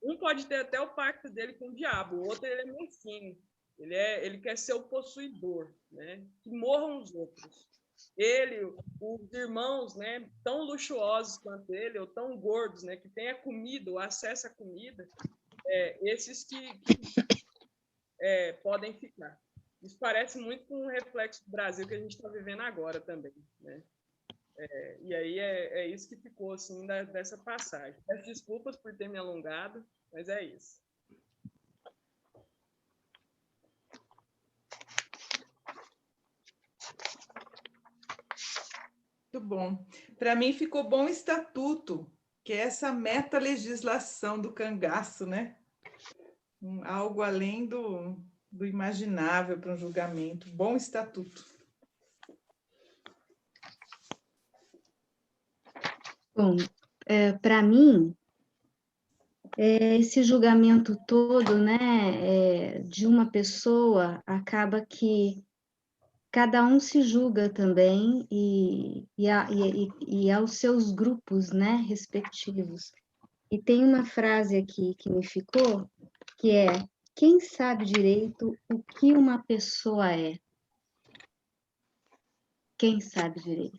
Um pode ter até o pacto dele com o diabo, o outro ele é mesquinho. Ele quer ser o possuidor, né? Que morram os outros. Ele, os irmãos, né, tão luxuosos quanto ele, ou tão gordos, né, que tem a comida, o acesso à comida, esses que podem ficar. Isso parece muito com o reflexo do Brasil que a gente está vivendo agora também, né? E aí é isso que ficou assim dessa passagem. Peço desculpas por ter me alongado, mas é isso. Muito bom. Para mim ficou bom o estatuto, que é essa meta-legislação do cangaço, né? Algo além do imaginável para um julgamento. Bom estatuto. Bom, para mim, esse julgamento todo, né, de uma pessoa, acaba que cada um se julga também e aos seus grupos, né, respectivos. E tem uma frase aqui que me ficou, que é: quem sabe direito o que uma pessoa é? Quem sabe direito.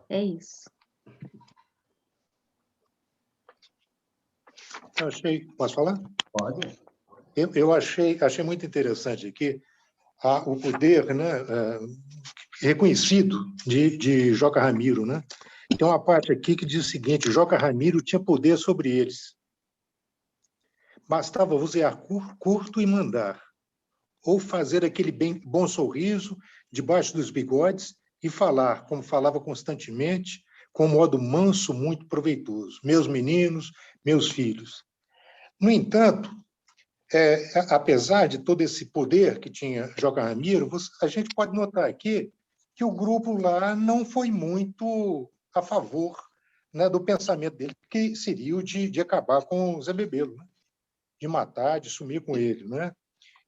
É isso. Posso falar? Pode. Eu achei muito interessante aqui o poder, né, reconhecido de Joca Ramiro, né? Tem uma parte aqui que diz o seguinte: Joca Ramiro tinha poder sobre eles. Bastava vozear curto e mandar, ou fazer aquele bom sorriso debaixo dos bigodes e falar, como falava constantemente, com um modo manso, muito proveitoso. Meus meninos, meus filhos. No entanto, apesar de todo esse poder que tinha Joca Ramiro, a gente pode notar aqui que o grupo lá não foi muito a favor, né, do pensamento dele, que seria o de acabar com o Zé Bebelo, né? De matar, de sumir com ele. Né?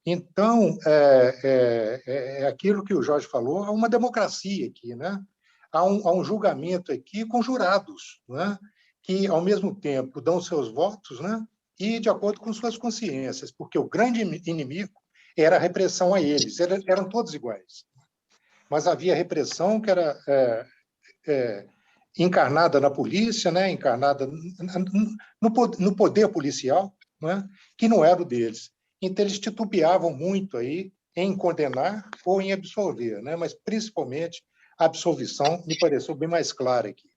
Então, é aquilo que o Jorge falou, há uma democracia aqui, né? Há um julgamento aqui com jurados, né? Que, ao mesmo tempo, dão seus votos, né? E de acordo com suas consciências, porque o grande inimigo era a repressão a eles, eram todos iguais. Mas havia repressão que era encarnada na polícia, né? Encarnada no poder policial, né? Que não era o deles. Então, eles titubeavam muito aí em condenar ou em absolver, né? Mas, principalmente, a absolvição me pareceu bem mais clara aqui.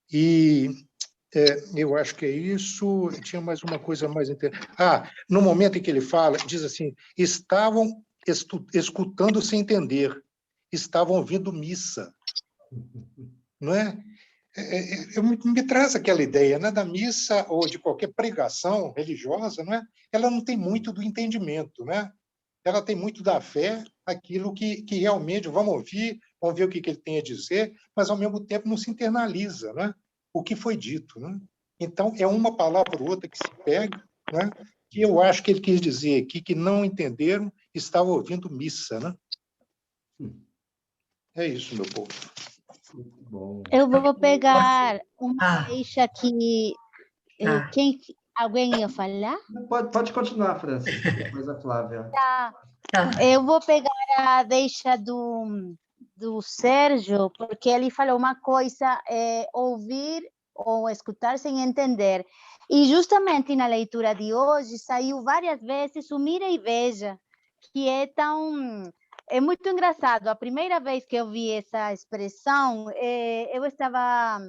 E eu acho que é isso. Tinha mais uma coisa mais interessante. No momento em que ele fala, diz assim, estavam escutando sem entender, estavam ouvindo missa. Não é? Me traz aquela ideia, né, da missa ou de qualquer pregação religiosa, não é? Ela não tem muito do entendimento, né? Ela tem muito da fé, aquilo que realmente vamos ver o que ele tem a dizer, mas ao mesmo tempo não se internaliza, né? O que foi dito, né? Então é uma palavra ou outra que se pega, né? Que eu acho que ele quis dizer aqui que não entenderam, estavam ouvindo missa, né? É isso, meu povo. Muito bom. Eu vou pegar uma Ah, deixa que tá. alguém ia falar? Pode continuar, Francis. Depois a Flávia. Tá. Tá. Eu vou pegar a deixa do Sérgio, porque ele falou uma coisa, ouvir ou escutar sem entender. E justamente na leitura de hoje saiu várias vezes o mira e veja, que é muito engraçado. A primeira vez que eu vi essa expressão, eu estava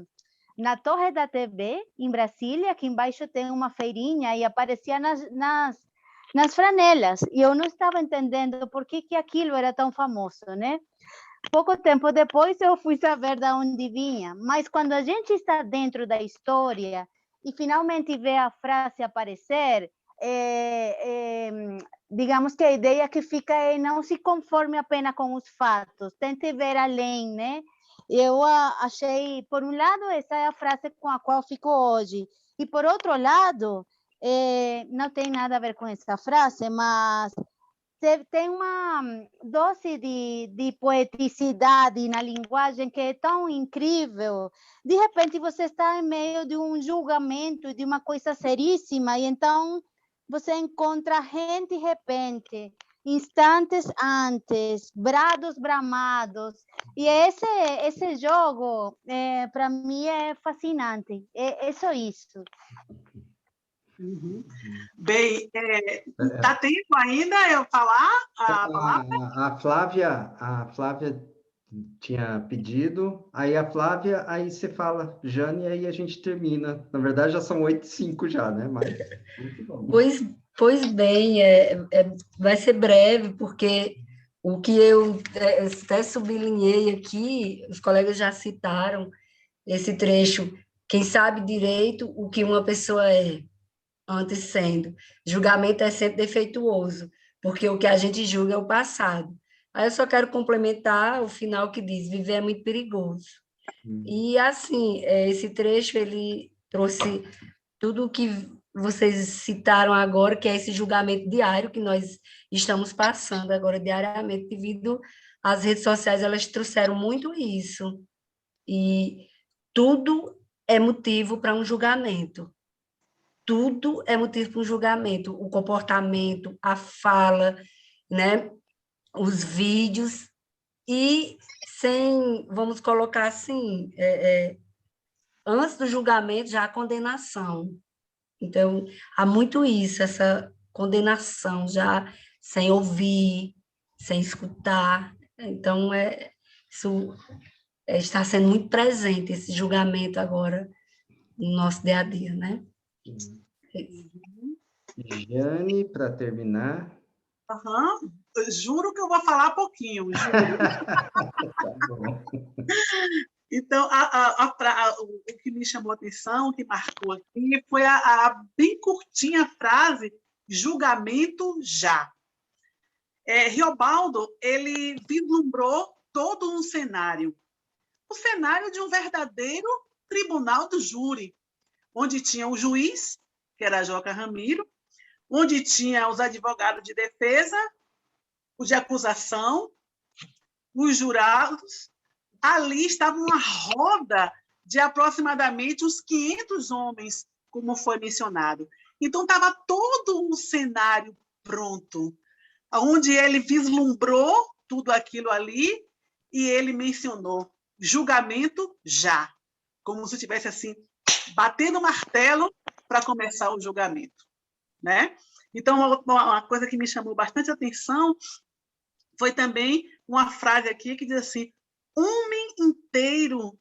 na torre da TV, em Brasília, aqui embaixo tem uma feirinha, e aparecia nas franelas, e eu não estava entendendo por que aquilo era tão famoso, né? Pouco tempo depois eu fui saber de onde vinha, mas quando a gente está dentro da história e finalmente vê a frase aparecer, digamos que a ideia que fica é não se conforme apenas com os fatos, tente ver além, né? Eu achei, por um lado, essa é a frase com a qual fico hoje, e por outro lado, não tem nada a ver com essa frase, mas tem uma dose de poeticidade na linguagem que é tão incrível. De repente, você está em meio de um julgamento, de uma coisa seríssima, e então você encontra gente de repente, instantes antes, brados bramados. E esse jogo, para mim, é fascinante. É só isso. Uhum. Bem, dá tempo ainda eu falar a palavra? A Flávia tinha pedido, aí a Flávia, aí você fala, Jane, e aí a gente termina. Na verdade, já são 8h05 já, né? Mas muito bom. Pois bem, vai ser breve, porque o que eu até sublinhei aqui, os colegas já citaram esse trecho, quem sabe direito o que uma pessoa é, antes sendo. Julgamento é sempre defeituoso, porque o que a gente julga é o passado. Aí eu só quero complementar o final que diz, viver é muito perigoso. E, assim, esse trecho, ele trouxe tudo o que vocês citaram agora, que é esse julgamento diário que nós estamos passando agora diariamente, devido às redes sociais, elas trouxeram muito isso. E tudo é motivo para um julgamento. Tudo é motivo para um julgamento. O comportamento, a fala, né? Os vídeos. E sem, vamos colocar assim, antes do julgamento já há condenação. Então, há muito isso, essa condenação já sem ouvir, sem escutar. Então, isso está sendo muito presente, esse julgamento agora no nosso dia a dia, né? Jane, para terminar. Aham. Eu juro que eu vou falar pouquinho, juro. Tá bom. Então, o que me chamou a atenção, o que marcou aqui, foi a bem curtinha frase, julgamento já. Riobaldo, ele vislumbrou todo um cenário. O cenário de um verdadeiro tribunal do júri, onde tinha o juiz, que era Joca Ramiro, onde tinha os advogados de defesa, os de acusação, os jurados. Ali estava uma roda de aproximadamente uns 500 homens, como foi mencionado. Então, estava todo um cenário pronto, onde ele vislumbrou tudo aquilo ali e ele mencionou julgamento já, como se estivesse assim, batendo o martelo para começar o julgamento, né? Então, uma coisa que me chamou bastante atenção foi também uma frase aqui que diz assim: homem inteiro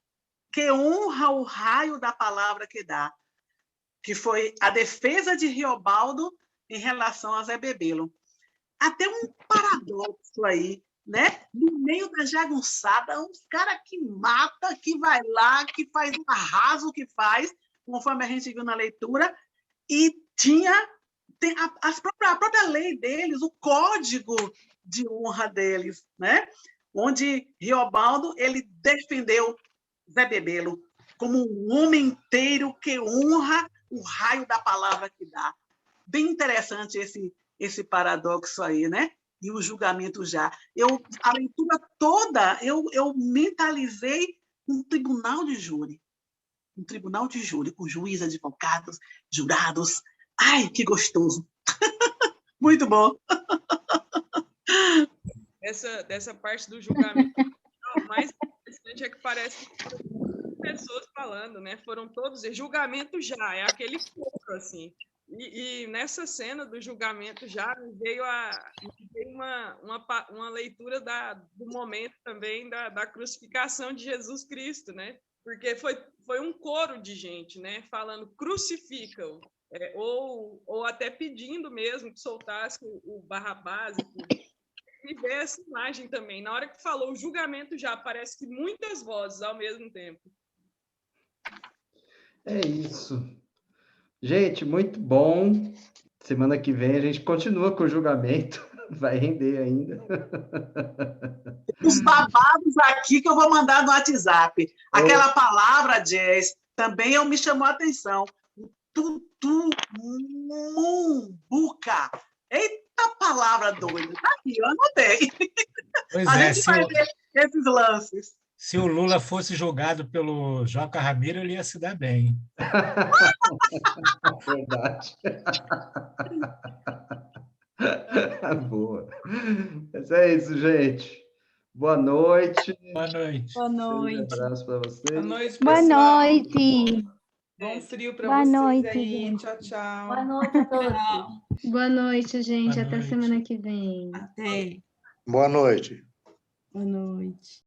que honra o raio da palavra que dá, que foi a defesa de Riobaldo em relação a Zé Bebelo. Até um paradoxo aí, né? No meio da jagunçada, uns caras que mata, que vai lá, que faz um arraso que faz, conforme a gente viu na leitura, e tem a própria lei deles, o código de honra deles, né? Onde Riobaldo ele defendeu Zé Bebelo como um homem inteiro que honra o raio da palavra que dá. Bem interessante esse paradoxo aí, né? E o julgamento já. A leitura toda, eu mentalizei um tribunal de júri. Um tribunal de júri, com juízes, advogados, jurados. Ai, que gostoso! Muito bom! Dessa parte do julgamento, o mais interessante é que parece que foram pessoas falando, né? Foram todos, julgamento já, é aquele foco, assim. E nessa cena do julgamento já veio uma leitura do momento também da crucificação de Jesus Cristo, né? Porque foi um coro de gente, né? Falando crucifica-o, ou até pedindo mesmo que soltasse o Barrabás. E ver essa imagem também. Na hora que falou o julgamento já, parece que muitas vozes ao mesmo tempo. É isso. Gente, muito bom. Semana que vem a gente continua com o julgamento. Vai render ainda. Os babados aqui que eu vou mandar no WhatsApp. Aquela palavra, Jess, também me chamou a atenção. Tutumumbuca. Eita palavra doida. Tá aqui, eu anotei. Pois a gente vai ver esses lances. Se o Lula fosse julgado pelo Joca Ramiro, ele ia se dar bem. Verdade. Boa. Mas é isso, gente. Boa noite. Boa noite. Boa noite. Um abraço para vocês. Boa noite, Boa pessoal. noite. Bom frio para Boa vocês noite, aí. gente. Tchau, tchau. Boa noite a todos. Boa noite, gente. Boa Até noite. semana que vem. Até. Boa noite. Boa noite.